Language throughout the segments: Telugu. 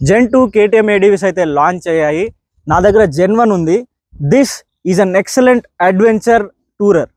Gen 2 KTM ADVs అయితే లాంచ్ అయ్యాయి. నా దగ్గర Gen 1 ఉంది. This is an excellent adventure tourer.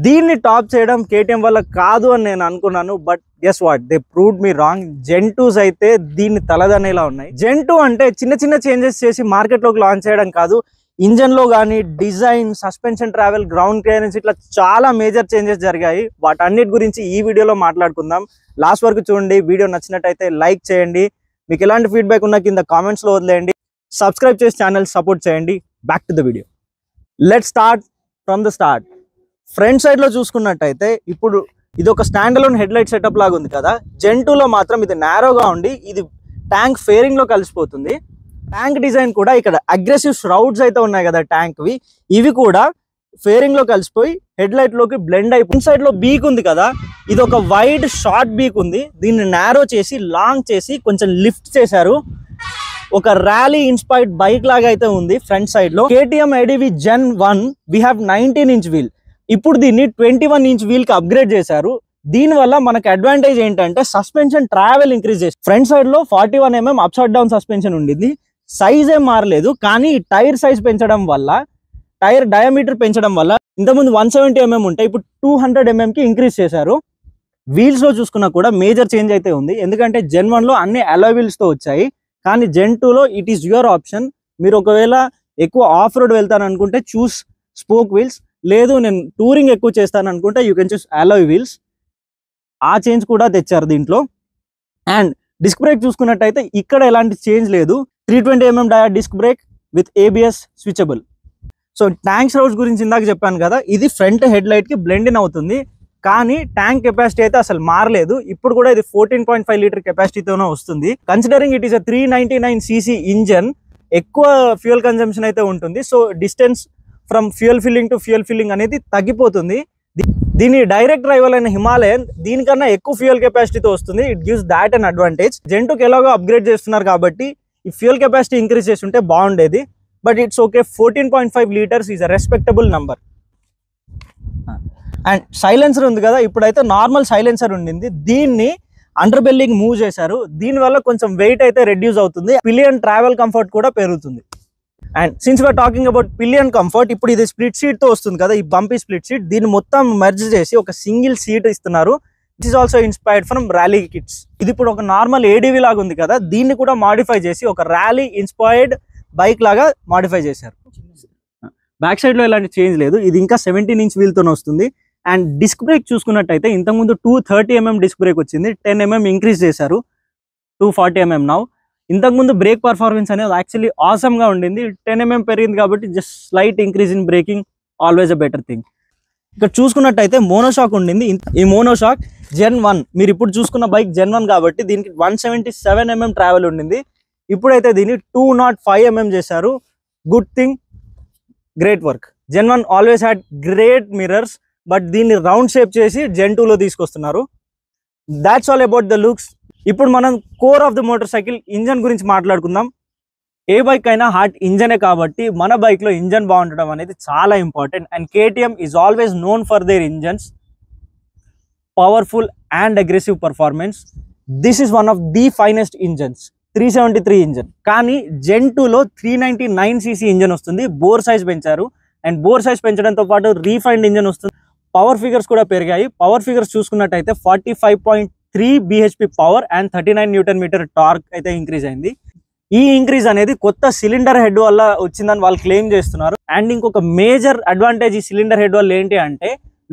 దీన్ని టాప్ చేయడం KTM వల్ల కాదు అని నేను అనుకున్నాను, but guess what, they proved me wrong. Gen 2s అయితే దీన్ని తలదనేలా ఉన్నాయి. Gen 2 అంటే చిన్న చిన్న చేంజెస్ చేసి మార్కెట్లోకి లాంచ్ చేయడం కాదు, ఇంజన్లో కానీ design, suspension, travel, ground clearance ఇట్లా చాలా మేజర్ చేంజెస్ జరిగాయి. వాటన్నిటి గురించి ఈ వీడియోలో మాట్లాడుకుందాం. లాస్ట్ వరకు చూడండి. వీడియో నచ్చినట్టయితే లైక్ చేయండి. మీకు ఎలాంటి ఫీడ్బ్యాక్ ఉన్నా కింద కామెంట్స్లో వదిలేయండి. సబ్స్క్రైబ్ చేసి ఛానల్ సపోర్ట్ చేయండి. Back to the video. Let start from the start. Front సైడ్లో చూసుకున్నట్టయితే ఇప్పుడు ఇది ఒక stand alone head light setup లాగా ఉంది కదా. Gen 2లో మాత్రం ఇది నారోగా ఉండి ఇది ట్యాంక్ ఫేరింగ్లో కలిసిపోతుంది. ట్యాంక్ డిజైన్ కూడా ఇక్కడ అగ్రెసివ్ ష్రౌడ్స్ అయితే ఉన్నాయి కదా ట్యాంక్వి, ఇవి కూడా ఫేరింగ్లో కలిసిపోయి హెడ్ లైట్లోకి బ్లెండ్ అయిపోయి. ఫ్రంట్ సైడ్లో బీక్ ఉంది కదా, ఇది ఒక వైడ్ షార్ట్ బీక్ ఉంది. దీన్ని నారో చేసి లాంగ్ చేసి కొంచెం లిఫ్ట్ చేశారు. ఒక ర్యాలీ ఇన్స్పైర్డ్ బైక్ లాగా అయితే ఉంది. ఫ్రంట్ సైడ్లో KTM ADV Gen 1 we have 19-inch wheel. ఇప్పుడు దీన్ని 21-inch వీల్కి అప్గ్రేడ్ చేశారు. దీనివల్ల మనకు అడ్వాంటేజ్ ఏంటంటే సస్పెన్షన్ ట్రావెల్ ఇంక్రీజ్ చేసి ఫ్రంట్ సైడ్లో 41 mm ups and down suspension ఉండింది. సైజ్ ఏం మారలేదు, కానీ టైర్ సైజ్ పెంచడం వల్ల, టైర్ డయామీటర్ పెంచడం వల్ల ఇంతకుముందు 170 mm ఉంటే ఇప్పుడు 200 mmకి ఇంక్రీజ్ చేశారు. వీల్స్లో చూసుకున్నా కూడా మేజర్ చేంజ్ అయితే ఉంది. ఎందుకంటే Gen 1లో అన్ని అలాయ్ వీల్స్తో వచ్చాయి, కానీ Gen 2లో ఇట్ ఈస్ యువర్ ఆప్షన్. మీరు ఒకవేళ ఎక్కువ ఆఫ్ రోడ్ వెళ్తాను అనుకుంటే చూస్ స్పోక్ వీల్స్, లేదు నేను టూరింగ్ ఎక్కువ చేస్తాను అనుకుంటే you can choose alloy wheels. ఆ చేంజ్ కూడా తెచ్చారు దీంట్లో. అండ్ డిస్క్ బ్రేక్ చూసుకున్నట్టయితే ఇక్కడ ఎలాంటి చేంజ్ లేదు. 320 mm dia disc brake with ABS switchable. So tank shrouds గురించి ఇందాక చెప్పాను కదా, ఇది ఫ్రంట్ హెడ్ లైట్కి బ్లెండ్ ఇన్ అవుతుంది, కానీ ట్యాంక్ కెపాసిటీ అయితే అసలు మారలేదు. ఇప్పుడు కూడా ఇది 14.5 లీటర్ కెపాసిటీతోనే వస్తుంది. Considering it is a 399cc engine, ఎక్కువ ఫ్యూయల్ కన్జంప్షన్ అయితే ఉంటుంది. So distance from fuel filling to fuel filling అనేది తగ్గిపోతుంది. దీని డైరెక్ట్ రైవల్ అయిన హిమాలయన్ దీనికన్నా ఎక్కువ ఫ్యూయల్ కెపాసిటీతో వస్తుంది. It gives that an advantage. Gen 2కి ఎలాగో అప్గ్రేడ్ చేస్తున్నారు కాబట్టి ఈ ఫ్యూయల్ కెపాసిటీ ఇంక్రీజ్ చేసి ఉంటే బాగుండేది, but it's okay. 14.5 litres is a respectable number. And silencer ఉంది కదా, ఇప్పుడైతే నార్మల్ సైలెన్సర్ ఉండింది, దీన్ని అండర్ బెల్లింగ్ మూవ్ చేశారు. దీనివల్ల కొంచెం వెయిట్ అయితే రెడ్యూస్ అవుతుంది. పిలియన్ ట్రావెల్ కంఫర్ట్ కూడా పెరుగుతుంది. And since we are talking about pillion comfort, ఇప్పుడు ఇది స్ప్లిట్ సీట్తో వస్తుంది కదా, ఈ బంపీ స్ప్లిట్ సీట్, దీన్ని మొత్తం మెర్జ్ చేసి ఒక సింగిల్ సీట్ ఇస్తున్నారు. It is also inspired from rally kits. ఇది ఇప్పుడు ఒక నార్మల్ ADV లాగా ఉంది కదా, దీన్ని కూడా మాడిఫై చేసి ఒక ర్యాలీ ఇన్స్పైర్డ్ బైక్ లాగా మాడిఫై చేశారు. బ్యాక్ సైడ్లో ఎలాంటి చేంజ్ లేదు. ఇది ఇంకా 17-inch వీల్తో వస్తుంది. అండ్ డిస్క్ బ్రేక్ చూసుకున్నట్టయితే ఇంతకుముందు 230 mm డిస్క్ బ్రేక్ వచ్చింది, 10 mm ఇంక్రీజ్ చేశారు, 240 mm నౌ. ఇంతకుముందు బ్రేక్ పర్ఫార్మెన్స్ అనేది యాక్చువల్లీ ఆసమ్గా ఉండింది, 10 mm పెరిగింది కాబట్టి just slight increase in breaking, always a better thing. ఇక్కడ చూసుకున్నట్టయితే మోనోషాక్ ఉండింది. ఈ మోనోషాక్ Gen 1, మీరు ఇప్పుడు చూసుకున్న బైక్ Gen 1 కాబట్టి దీనికి 177 mm ట్రావెల్ ఉండింది. ఇప్పుడైతే దీన్ని 205 mm చేశారు. Good thing, great work. Gen 1 always had great mirrors, but దీన్ని రౌండ్ షేప్ చేసి Gen 2లో తీసుకొస్తున్నారు. That's all about the looks. ఇప్పుడు మనం core of the motor cycle engine గురించి మాట్లాడుకుందాం. ఏ బైక్ అయినా హార్ట్ ఇంజనే కాబట్టి మన బైక్లో ఇంజన్ బాగుండడం అనేది చాలా important. And KTM is always known for their engines, powerful and aggressive performance. This is one of the finest engines, 373 engine. కానీ Gen 2లో 399cc ఇంజన్ వస్తుంది. బోర్ సైజ్ పెంచారు, అండ్ బోర్ సైజ్ పెంచడంతో పాటు రీఫైండ్ ఇంజన్ వస్తుంది. పవర్ ఫిగర్స్ కూడా పెరిగాయి. పవర్ ఫిగర్స్ చూసుకున్నట్టయితే 45.3 bhp power and 39 Nm torque అయితే ఇంక్రీజ్ అయింది. ఈ ఇంక్రీజ్ అనేది కొత్త సిలిండర్ హెడ్ వల్ల వచ్చిందని వాళ్ళు క్లెయిమ్ చేస్తున్నారు. అండ్ ఇంకొక మేజర్ అడ్వాంటేజ్ ఈ సిలిండర్ హెడ్ వల్ల ఏంటి అంటే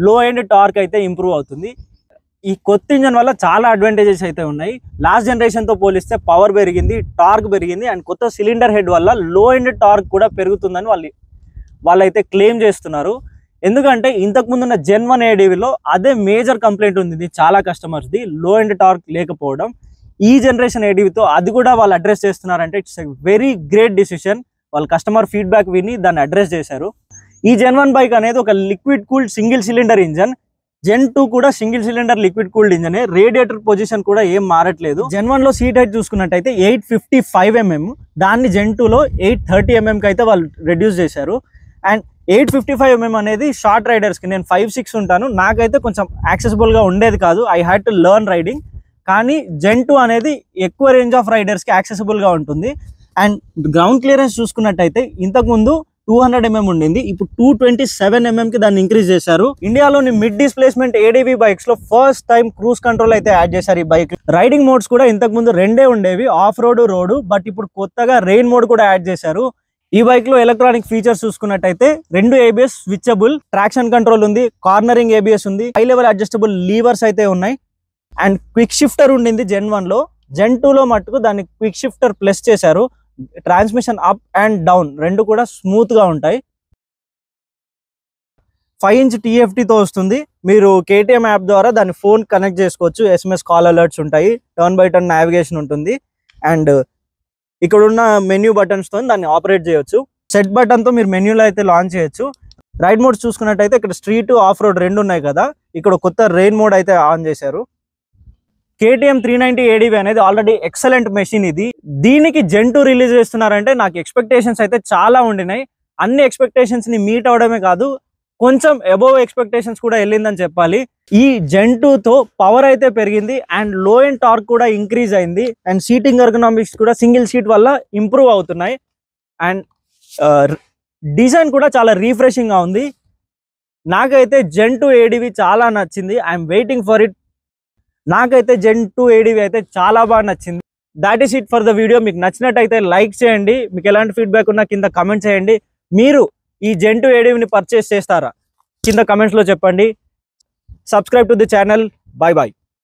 లో ఎండ్ టార్క్ అయితే ఇంప్రూవ్ అవుతుంది. ఈ కొత్త ఇంజన్ వల్ల చాలా అడ్వాంటేజెస్ అయితే ఉన్నాయి. లాస్ట్ జనరేషన్తో పోలిస్తే పవర్ పెరిగింది, టార్క్ పెరిగింది, అండ్ కొత్త సిలిండర్ హెడ్ వల్ల లో ఎండ్ టార్క్ కూడా పెరుగుతుందని వాళ్ళైతే క్లెయిమ్ చేస్తున్నారు. ఎందుకంటే ఇంతకుముందున్న Gen 1 ADVలో అదే మేజర్ కంప్లైంట్ ఉంది చాలా కస్టమర్స్ది, లో ఎండ్ టార్క్ లేకపోవడం. ఈ జనరేషన్ ADVతో అది కూడా వాళ్ళు అడ్రస్ చేస్తున్నారంటే ఇట్స్ వెరీ గ్రేట్ డిసిషన్. వాళ్ళు కస్టమర్ ఫీడ్బ్యాక్ విని దాన్ని అడ్రస్ చేశారు. ఈ Gen 1 బైక్ అనేది ఒక liquid cooled single cylinder engine. Gen 2 కూడా సింగిల్ సిలిండర్ లిక్విడ్ కూల్డ్ ఇంజనే. రేడియేటర్ పొజిషన్ కూడా ఏం మారట్లేదు. Gen 1లో సీట్ హైట్ చూసుకున్నట్టయితే 855 mm, దాన్ని Gen 2లో 830 mm అయితే వాళ్ళు రెడ్యూస్ చేశారు. అండ్ 855 mm అనేది షార్ట్ రైడర్స్కి, నేను 5'6" ఉంటాను, నాకైతే కొంచెం యాక్సెసిబుల్గా ఉండేది కాదు. I had to learn riding. కానీ జెన్ 2 అనేది ఎక్కువ రేంజ్ ఆఫ్ రైడర్స్కి యాక్సెసిబుల్గా ఉంటుంది. అండ్ గ్రౌండ్ క్లియరెన్స్ చూసుకున్నట్టయితే ఇంతకుముందు 200 mm ఉండింది, ఇప్పుడు 227 mm కి దాన్ని ఇంక్రీజ్ చేశారు. ఇండియాలోని మిడ్ డిస్ప్లేస్మెంట్ ADV బైక్స్ లో ఫస్ట్ టైం క్రూజ్ కంట్రోల్ అయితే యాడ్ చేశారు ఈ బైక్. రైడింగ్ మోడ్స్ కూడా ఇంతకు ముందు 2 ఉండేవి, ఆఫ్ రోడ్, రోడ్. బట్ ఇప్పుడు కొత్తగా రెయిన్ మోడ్ కూడా యాడ్ చేశారు. ఈ బైక్ లో ఎలక్ట్రానిక్ ఫీచర్స్ చూసుకున్నట్టయితే 2 ABS స్విచబుల్, ట్రాక్షన్ కంట్రోల్ ఉంది, కార్నరింగ్ ABS ఉంది, హై లెవెల్ అడ్జస్టబుల్ లీవర్స్ అయితే ఉన్నాయి. అండ్ క్విక్ షిఫ్టర్ ఉండింది జెన్ 1 లో. జెన్ 2 లో మట్టుకు దాన్ని క్విక్ షిఫ్టర్ ప్లస్ చేశారు. ట్రాన్స్మిషన్ అప్ అండ్ డౌన్ రెండు కూడా స్మూత్ గా ఉంటాయి. 5 inch TFT తో వస్తుంది. మీరు KTM యాప్ ద్వారా దాన్ని ఫోన్ కనెక్ట్ చేసుకోవచ్చు. SMS కాల్ అలర్ట్స్ ఉంటాయి, టర్న్ బై టర్న్ నావిగేషన్ ఉంటుంది. అండ్ ఇక్కడ ఉన్న మెన్యూ బటన్స్ తో దాన్ని ఆపరేట్ చేయొచ్చు. సెట్ బటన్ తో మీరు మెన్యూలో అయితే లాంచ్ చేయొచ్చు. రైడ్ మోడ్స్ చూసుకున్నట్టయితే ఇక్కడ స్ట్రీట్, ఆఫ్ రోడ్ రెండు ఉన్నాయి కదా, ఇక్కడ కొత్త రెయిన్ మోడ్ అయితే ఆన్ చేశారు. KTM 390 ADV అనేది ఆల్రెడీ ఎక్సలెంట్ మెషిన్. దీనికి జెన్ 2 రిలీజ్ చేస్తున్నారంటే నాకు ఎక్స్పెక్టేషన్స్ అయితే చాలా ఉండినాయి. అన్ని ఎక్స్పెక్టేషన్స్ ని మీట్ అవడమే కాదు, కొంచెం అబోవ్ ఎక్స్పెక్టేషన్స్ కూడా వెళ్ళిందని చెప్పాలి. ఈ జెన్ 2 తో పవర్ అయితే పెరిగింది అండ్ లో అండ్ టార్క్ కూడా ఇంక్రీజ్ అయింది. అండ్ సీటింగ్ ఎర్గనామిక్స్ కూడా సింగిల్ సీట్ వల్ల ఇంప్రూవ్ అవుతున్నాయి. అండ్ డిజైన్ కూడా చాలా రీఫ్రెషింగ్ గా ఉంది. నాకైతే జెన్ 2 ADV చాలా నచ్చింది. I'm waiting for it. నాకైతే జెన్ 2 ADV అయితే చాలా బాగా నచ్చింది. That is it for the video. మీకు నచ్చినట్టయితే లైక్ చేయండి. మీకు ఎలాంటి ఫీడ్బ్యాక్ ఉన్నా కింద కమెంట్ చేయండి. మీరు ఈ జెన్ 2 ADVని పర్చేస్ చేస్తారా కింద కమెంట్స్లో చెప్పండి. Subscribe to the channel. Bye bye.